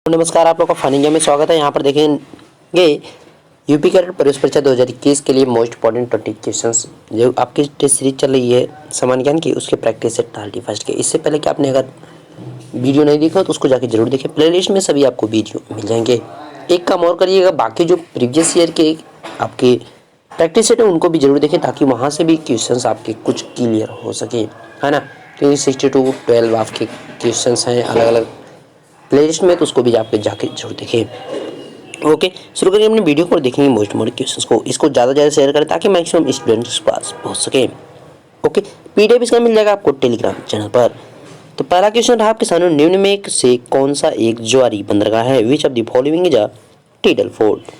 नमस्कार, आप लोगों का फन इंडिया में स्वागत है। यहाँ पर देखेंगे यूपी कैडेट प्रवेश परीक्षा 2021 के लिए मोस्ट इंपॉर्टेंट 20 क्वेश्चंस जो आपकी टेस्ट सीरीज चल रही है सामान्य ज्ञान की, उसके प्रैक्टिस सेट 31 के। इससे पहले कि आपने अगर वीडियो नहीं देखा तो उसको जाके जरूर देखें, प्लेलिस्ट में सभी आपको वीडियो मिल जाएंगे। एक काम और करिएगा, बाकी जो प्रीवियस ईयर के आपके प्रैक्टिस सेट है उनको भी जरूर देखें, ताकि वहाँ से भी क्वेश्चंस आपके कुछ क्लियर हो सके, है ना। क्योंकि 62-12 आपके क्वेश्चंस हैं अलग अलग प्लेलिस्ट में, तो उसको भी आपके जाके जरूर देखें। ओके, शुरू करिए अपने वीडियो को। देखेंगे मोस्ट इंपॉर्टेंट क्वेश्चंस को, इसको ज़्यादा से ज़्यादा शेयर करें ताकि मैक्सिमम स्टूडेंट्स के पास पहुँच सके। ओके, पीडीएफ इसका मिल जाएगा आपको टेलीग्राम चैनल पर। तो पहला क्वेश्चन रहा आपके सामने, निम्न में से कौन सा एक ज्वारी बंदरगाह है? Which of the following is a tidal fort?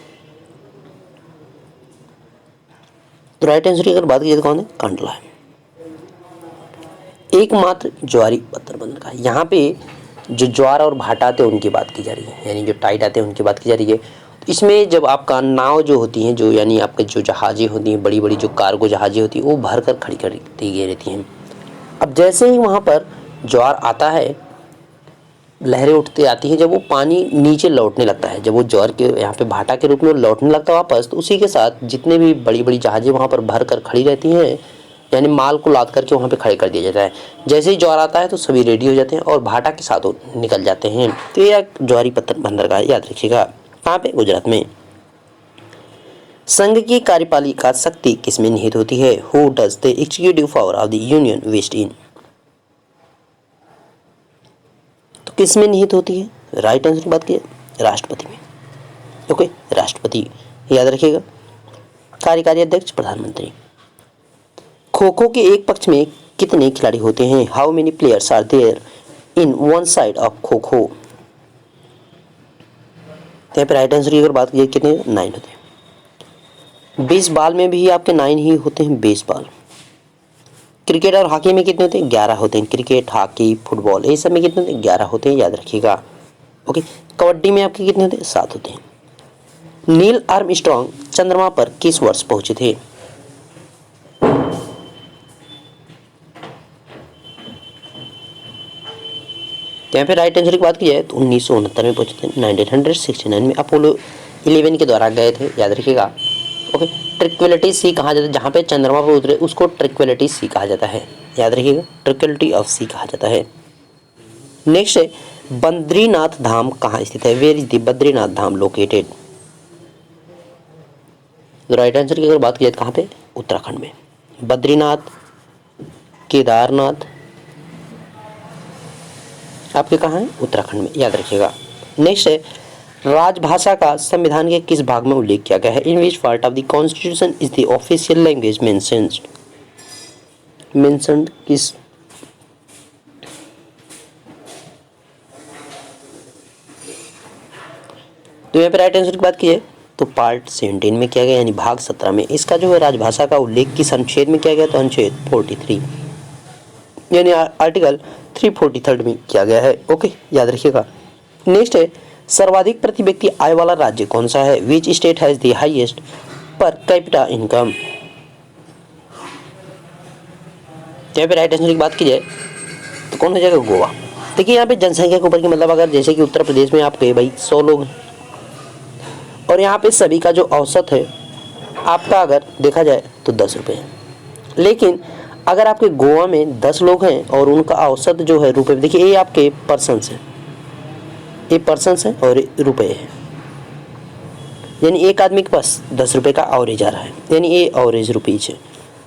तो राइट आंसर की अगर बात की जाए तो कौन है? कांडला है। एकमात्र ज्वारी पत्थर बंदरगाह। यहाँ पे जो ज्वार और भाटा आते हैं उनकी बात की जा रही है, यानी जो टाइड आते हैं उनकी बात की जा रही है। तो इसमें जब आपका नाव जो होती हैं, जो यानी आपके जो जहाज़ें होती हैं, बड़ी बड़ी जो कार्गो जहाज़ें होती हैं, वो भर कर खड़ी करती रहती हैं। अब जैसे ही वहाँ पर ज्वार आता है, लहरें उठती आती हैं, जब वो पानी नीचे लौटने लगता है, जब वो ज्वार के यहाँ पे भाटा के रूप में लौटने लगता है वापस, तो उसी के साथ जितने भी बड़ी बड़ी जहाज़ें वहाँ पर भर कर खड़ी रहती हैं, यानी माल को लाद करके वहाँ पे खड़े कर दिया जाता है। जैसे ही ज्वार आता है तो सभी रेडी हो जाते हैं और भाटा के साथ निकल जाते हैं। तो ये ज्वारी पत्थर बंदरगाह याद रखिएगा। कहाँ पे? गुजरात में। संघ की कार्यपालिका शक्ति किसमें निहित होती है? Who does the executive power of the union vest in? तो किसमें निहित होती है? राइट आंसर की बात की राष्ट्रपति में। ओके, राष्ट्रपति याद रखिएगा। कार्यकारी अध्यक्ष प्रधानमंत्री। खो खो के एक पक्ष में कितने खिलाड़ी होते हैं? How many players are there in one side of kho kho? यहाँ पे राइट आंसर की अगर बात की जाए कितने? 9 होते हैं। बेसबॉल में भी आपके 9 ही होते हैं, बेसबॉल। क्रिकेट और हॉकी में कितने होते हैं? 11 होते हैं। क्रिकेट, हॉकी, फुटबॉल ये सब में कितने होते हैं? 11 होते हैं, याद रखिएगा। ओके, कबड्डी में आपके कितने होते हैं? 7 होते हैं। नील आर्मस्ट्रॉन्ग चंद्रमा पर किस वर्ष पहुंचे थे? यहाँ पे राइट आंसर की बात की जाए तो 1969 में पहुंचे थे। 1969 में अपोलो 11 के द्वारा गए थे, याद रखिएगा। ओके, ट्रैंक्विलिटी सी कहा जाता है, जहाँ पे चंद्रमा पर उतरे उसको ट्रैंक्विलिटी सी कहा जाता है, याद रखिएगा। ट्रैंक्विलिटी ऑफ सी कहा जाता है। नेक्स्ट है, बद्रीनाथ धाम कहाँ स्थित है? Where is the Badrinath Dham located? Right answer की अगर बात की जाए कहाँ पे? उत्तराखंड में। बद्रीनाथ, केदारनाथ आपके कहाँ है? उत्तराखंड में, याद रखिएगा। नेक्स्ट है, राजभाषा का संविधान के किस भाग में उल्लेख किया गया है? In which part of the constitution is the official language mentioned? Mentioned किस? तो यहाँ पे राइट आंसर की बात की जाए तो पार्ट 17 में किया गया, यानी भाग 17 में। इसका जो है राजभाषा का उल्लेख किस अनुच्छेद में किया गया? तो अनुच्छेद 43 यानी आर्टिकल 343 में किया गया है। ओके, याद रखिएगा। नेक्स्ट है, सर्वाधिक प्रति व्यक्ति आय वाला राज्य कौन सा है? Which state has the highest per capita income? यहाँ पे राइट आंसर की बात की जाए तो कौन हो जाएगा? गोवा। देखिए यहाँ पे जनसंख्या के ऊपर की मतलब, अगर जैसे कि उत्तर प्रदेश में आपके भाई 100 लोग हैं और यहाँ पे सभी का जो औसत है आपका अगर देखा जाए तो 10 रुपये है। लेकिन अगर आपके गोवा में 10 लोग हैं और उनका औसत जो है रुपये, देखिए ये आपके पर्सन्स हैं, ये पर्सन्स हैं और रुपये है, यानी एक आदमी के पास 10 रुपये का एवरेज आ रहा है, यानी ये एवरेज रुपीज है,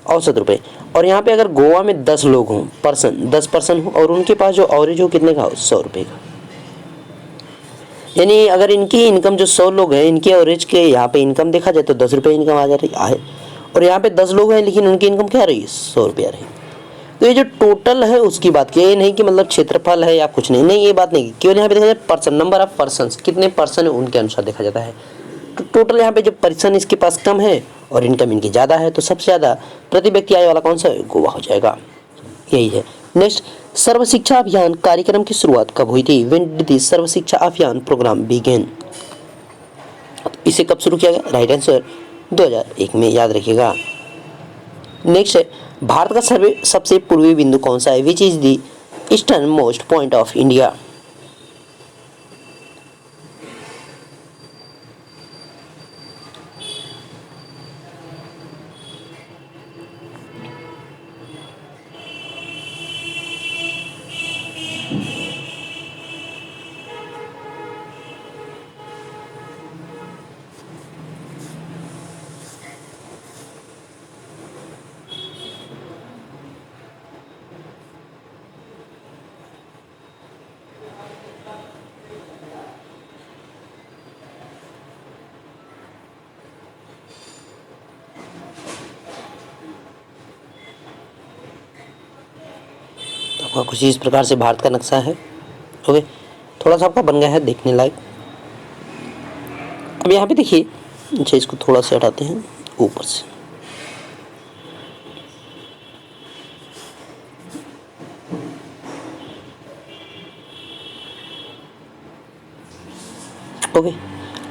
औसत रुपये। और यहाँ पे अगर गोवा में 10 लोग हों, पर्सन 10 पर्सन हो और उनके पास जो एवरेज हो कितने का हो? 100 रुपये का। यानी अगर इनकी इनकम जो 100 लोग हैं, इनकी एवरेज के यहाँ पे इनकम देखा जाए तो 10 रुपये इनकम आ जा रही है, और यहाँ पे 10 लोग हैं लेकिन उनकी इनकम क्या आ रही है? 100 रुपये आ रही है। तो ये जो टोटल है उसकी बात की, ये नहीं कि मतलब क्षेत्रफल है या कुछ नहीं, नहीं ये बात नहीं। केवल यहाँ पे देखा जाए पर्सन, नंबर ऑफ पर्सन्स, कितने पर्सन है उनके अनुसार देखा जाता है। तो टोटल यहाँ पे जो पर्सन इसके पास कम है और इनकम इनकी ज़्यादा है, तो सबसे ज़्यादा प्रति व्यक्ति आय वाला कौन सा है? गोवा हो जाएगा, यही है। नेक्स्ट, सर्व शिक्षा अभियान कार्यक्रम की शुरुआत कब हुई थी? व्हेन डिड द सर्व शिक्षा अभियान प्रोग्राम बिगिन? इसे कब शुरू किया गया? राइट आंसर 2001 में, याद रखिएगा। नेक्स्ट है, भारत का सबसे पूर्वी बिंदु कौन सा है? Which is the eastern most point of India? आपका कुछ इस प्रकार से भारत का नक्शा है। ओके, थोड़ा सा आपका बन गया है देखने लायक। अब यहाँ पे देखिए, अच्छा इसको थोड़ा सा हटाते हैं ऊपर से। ओके,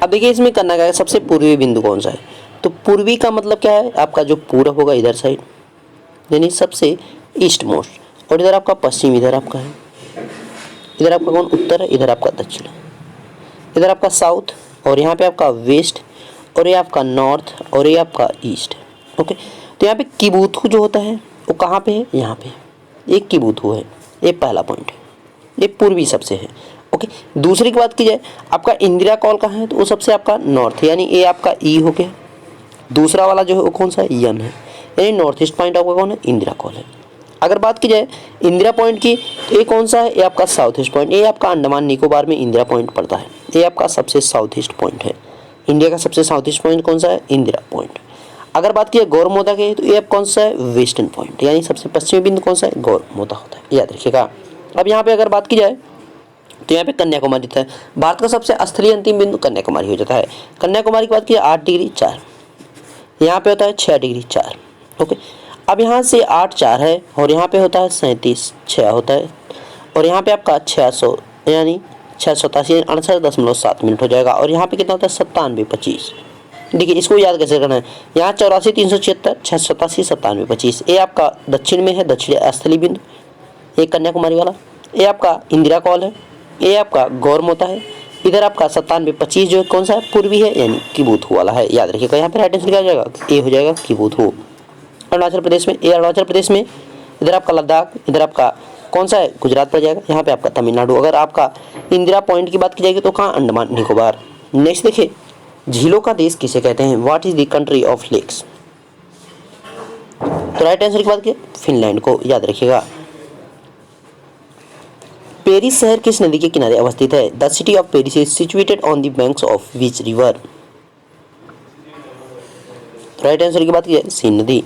अब देखिए इसमें करना क्या है, सबसे पूर्वी बिंदु कौन सा है, तो पूर्वी का मतलब क्या है, आपका जो पूरब होगा इधर साइड, यानी सबसे ईस्ट मोस्ट, और इधर आपका पश्चिम, इधर आपका है, इधर आपका कौन उत्तर है, इधर आपका दक्षिण है, इधर आपका साउथ, और यहाँ पे आपका वेस्ट, और ये आपका नॉर्थ, और ये आपका ईस्ट। ओके, तो यहाँ पे किबुथु जो होता है वो कहाँ पे है, यहाँ पे एक किबुथु है, ये पहला पॉइंट है, ये पूर्वी सबसे है। ओके, दूसरी की बात की जाए, आपका इंदिरा कॉल कहाँ है, तो वो सबसे आपका नॉर्थ, यानी ये आपका ई हो गया। दूसरा वाला जो है वो कौन सा है, यन है, यानी नॉर्थ ईस्ट पॉइंट आपका कौन है, इंदिरा कॉल है। अगर बात की जाए इंदिरा पॉइंट की, तो ये कौन सा है, ये आपका साउथ ईस्ट पॉइंट, ये आपका अंडमान निकोबार में इंदिरा पॉइंट पड़ता है, ये आपका सबसे साउथ ईस्ट पॉइंट है। इंडिया का सबसे साउथ ईस्ट पॉइंट कौन सा है, इंदिरा पॉइंट। अगर बात की जाए गौरमोदा की, तो ये आप कौन सा है, वेस्टर्न पॉइंट, यानी सबसे पश्चिमी बिंदु कौन सा है, गौरमोदा होता है, याद रखिएगा। अब यहाँ पे अगर बात की जाए तो यहाँ पे कन्याकुमारी होता है, भारत का सबसे स्थलीय अंतिम बिंदु कन्याकुमारी हो जाता है। कन्याकुमारी की बात की जाए 8 डिग्री 4, यहाँ पे होता है 6 डिग्री 4। ओके, अब यहाँ से 8 4 है, और यहाँ पे होता है 37 6 होता है, और यहाँ पे आपका 600 यानी 687 68.7 मिनट हो जाएगा, और यहाँ पे कितना होता है 97 25। देखिए इसको याद कैसे करना है, यहाँ 84 376 687 97 25, ये आपका दक्षिण में है, दक्षिण स्थलीय बिंदु, ये कन्याकुमारी वाला, ये आपका इंदिरा कॉल है, ये आपका गौरमोता है, इधर आपका 97 25 जो है कौन सा है, पूर्वी है, यानी किबुथु वाला है, याद रखिएगा। यहाँ पे राइट आंसर क्या हो जाएगा, ये हो जाएगा किबुथु। अरुणाचल प्रदेश में, ये अरुणाचल प्रदेश में, इधर आपका लद्दाख, इधर आपका कौन सा है, गुजरात पड़ जाएगा, यहाँ पे आपका तमिलनाडु। अगर आपका इंदिरा पॉइंट की बात की जाएगी तो कहाँ, अंडमान निकोबार। नेक्स्ट देखिए, झीलों का देश किसे कहते हैं, what is the country of lakes, तो राइट आंसर की बात की फिनलैंड को, याद रखिएगा। पेरिस शहर किस नदी के किनारे अवस्थित है, the city of Paris is situated on the banks of which river, right answer की बात की जाए सीन नदी।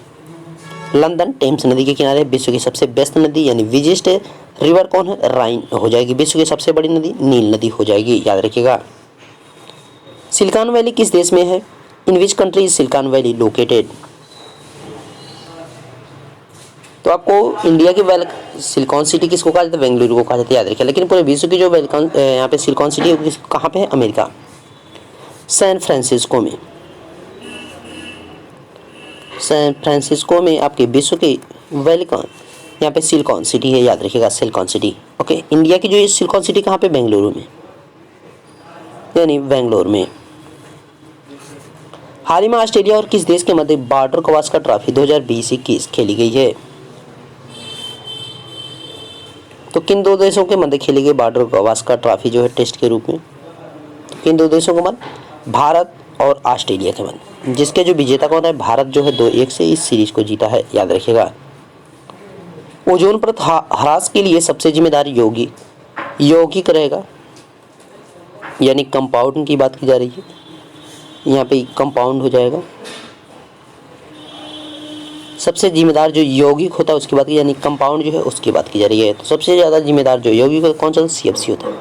लंदन टेम्स नदी के किनारे विश्व की सबसे व्यस्त नदी यानी बिगेस्ट रिवर कौन है, राइन हो जाएगी। विश्व की सबसे बड़ी नदी नील नदी हो जाएगी, याद रखिएगा। सिलिकॉन वैली किस देश में है, in which country is Silicon Valley located, तो आपको इंडिया की सिलिकॉन सिटी किसको कहा जाता है, बेंगलुरु को कहा जाता है, याद रखिए। लेकिन पूरे विश्व की जो यहाँ पे सिलिकॉन सिटी है कहाँ पे है, अमेरिका सैन फ्रांसिस्को में। सैन फ्रांसिस्को में आपके विश्व की वेलिकॉन यहाँ पे सिलिकॉन सिटी है, याद रखिएगा सिलिकॉन सिटी। ओके, इंडिया की जो ये सिलिकॉन सिटी कहाँ पे, बेंगलुरु में, यानी बेंगलोर में। हाल ही में ऑस्ट्रेलिया और किस देश के मध्य बॉर्डर गवास्कर ट्रॉफी 2020-21 खेली गई है, तो किन दो देशों के मध्य खेली गई बॉर्डर गवास्कर ट्रॉफी जो है टेस्ट के रूप में, तो किन दो देशों के मध्य, भारत और ऑस्ट्रेलिया के मध्य, जिसके जो विजेता कौन है, भारत जो है 2-1 से इस सीरीज को जीता है, याद रखिएगा। ओजोन परत ह्रास के लिए सबसे जिम्मेदार यौगिक रहेगा, यानी कंपाउंड की बात की जा रही है, यहाँ पे कंपाउंड हो जाएगा। सबसे जिम्मेदार जो यौगिक होता है उसकी बात की, यानी कंपाउंड जो है उसकी बात की जा रही है, तो सबसे ज़्यादा जिम्मेदार जो यौगिक कौन सा, CFC होता है।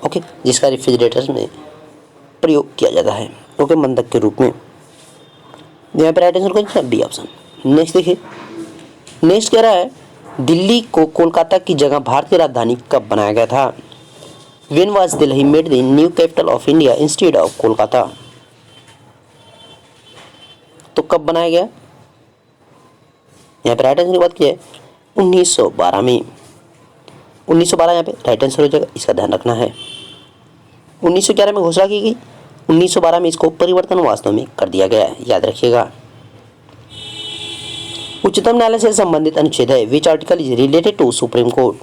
ओके, जिसका रेफ्रिजरेटर में प्रयोग किया जाता है, ओके, मंदक के रूप में। यहाँ पे राइट आंसर कौन सा, डी ऑप्शन। नेक्स्ट देखिए, नेक्स्ट कह रहा है दिल्ली को कोलकाता की जगह भारतीय राजधानी कब बनाया गया था, when was Delhi made the new capital of India instead of Kolkata, तो कब बनाया गया, यहाँ पे राइट आंसर की बात की है 1912 में। 1912 यहाँ पे राइट आंसर हो जाएगा, इसका ध्यान रखना है। 1911 में घोषणा की गई, 1912 में इसको परिवर्तन वास्तव में कर दिया गया, याद रखिएगा। उच्चतम न्यायालय से संबंधित अनुच्छेद है, which article is related to supreme court,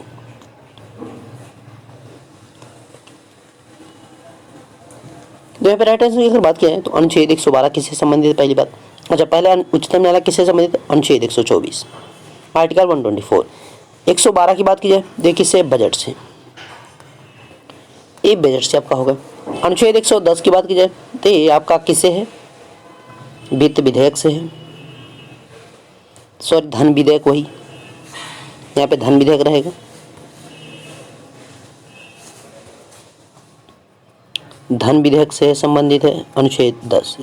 तो यहाँ पे राइट आंसर की अगर बात किया है तो अनुच्छेद 112 किससे संबंधित है, पहली बात। अच्छा, पहले उच्चतम न्यायालय किससे संबंधित, अनुच्छेद 124 आर्टिकल 124। 112 की बात की जाए देखिए किससे, बजट से, ये बजट से आपका होगा। अनुच्छेद 110 की बात की जाए तो ये आपका किससे है, वित्त विधेयक से है, सॉरी धन विधेयक वही। यहाँ पे धन विधेयक रहेगा। धन विधेयक से संबंधित है अनुच्छेद 10।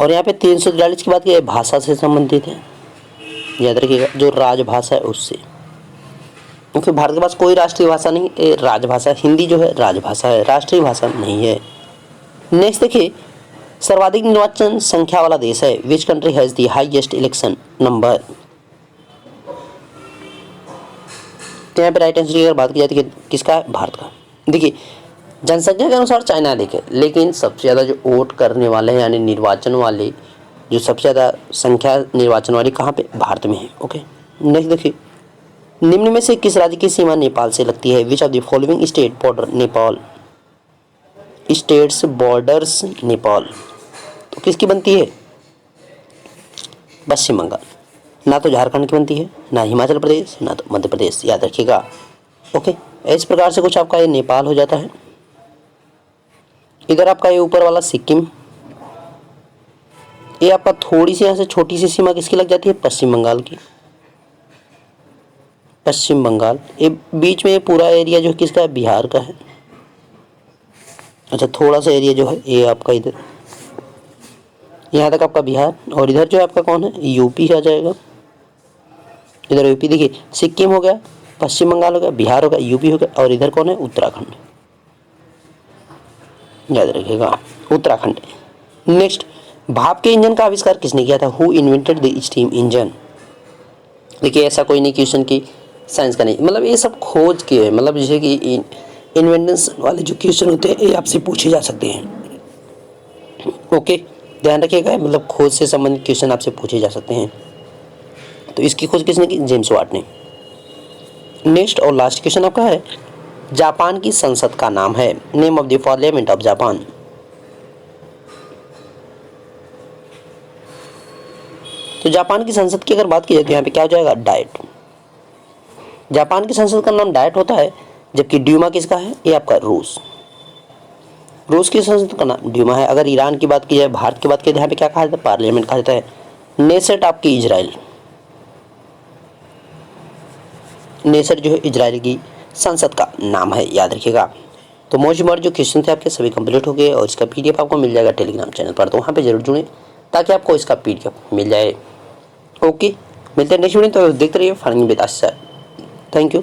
और यहाँ पे 343 की बात की भाषा से संबंधित है, याद रखिएगा, जो राजभाषा है उससे, क्योंकि भारत के पास कोई राष्ट्रीय भाषा नहीं, राजभाषा हिंदी जो है राजभाषा है, राष्ट्रीय भाषा नहीं है। नेक्स्ट देखिए, सर्वाधिक निर्वाचन संख्या वाला देश है, which country has the highest election number. तो यहाँ पे राइट आंसर की अगर बात की जाती है किसका है, भारत का। देखिए जनसंख्या के अनुसार चाइना देखे, लेकिन सबसे ज़्यादा जो वोट करने वाले हैं यानी निर्वाचन वाले, जो सबसे ज़्यादा संख्या निर्वाचन वाली कहाँ पे, भारत में है। ओके नेक्स्ट देखिए, निम्न में से किस राज्य की सीमा नेपाल से लगती है, which of the following state border Nepal, states borders Nepal. तो किसकी बनती है, पश्चिम बंगाल, ना तो झारखंड की बनती है, ना हिमाचल प्रदेश, ना तो मध्य प्रदेश, याद रखिएगा। ओके इस प्रकार से कुछ आपका ये नेपाल हो जाता है। इधर आपका ये ऊपर वाला सिक्किम, ये आपका थोड़ी सी यहाँ से छोटी सी सीमा किसकी लग जाती है, पश्चिम बंगाल की। पश्चिम बंगाल, ये बीच में ये पूरा एरिया जो किसका है, बिहार का है। अच्छा थोड़ा सा एरिया जो है ये आपका इधर यहाँ तक आपका बिहार, और इधर जो है आपका कौन है, यूपी आ जाएगा। इधर यूपी देखिए, सिक्किम हो गया, पश्चिम बंगाल हो गया, बिहार हो गया, यूपी हो गया, और इधर कौन है, उत्तराखंड, याद रखिएगा उत्तराखंड। नेक्स्ट, भाप के इंजन का आविष्कार किसने किया था, who invented the steam engine. देखिए ऐसा कोई नहीं क्वेश्चन की साइंस का नहीं, मतलब ये सब खोज के है, मतलब जैसे कि इन्वेंटेंस वाले जो क्वेश्चन होते हैं ये आपसे पूछे जा सकते हैं। ओके ध्यान रखिएगा, मतलब खोज से संबंधित क्वेश्चन आपसे पूछे जा सकते हैं। तो इसकी खोज किसने की, जेम्स वाट ने। नेक्स्ट और लास्ट क्वेश्चन आपका है, जापान की संसद का नाम है, name of the parliament of Japan. तो जापान की संसद की अगर बात की जाए तो यहाँ पे क्या हो जाएगा, डाइट। जापान की संसद का नाम डाइट होता है, जबकि ड्यूमा किसका है, ये आपका रूस की संसद का नाम ड्यूमा है। अगर ईरान की बात की जाए, भारत की बात की जाए, यहाँ पे क्या कहा जाता है, पार्लियामेंट कहा जाता है। नेसेट आपकी इजराइल, नेसेट जो है इजराइल की संसद का नाम है, याद रखिएगा। तो मोस्ट इम्पोर्टेंट जो क्वेश्चन थे आपके सभी कंप्लीट हो गए, और इसका पीडीएफ आपको मिल जाएगा टेलीग्राम चैनल पर, तो वहाँ पे जरूर जुड़ें ताकि आपको इसका पीडीएफ मिल जाए। ओके मिलते हैं नेक्स्ट वीडियो, तो देखते रहिए farming with Ashish sir. Thank you.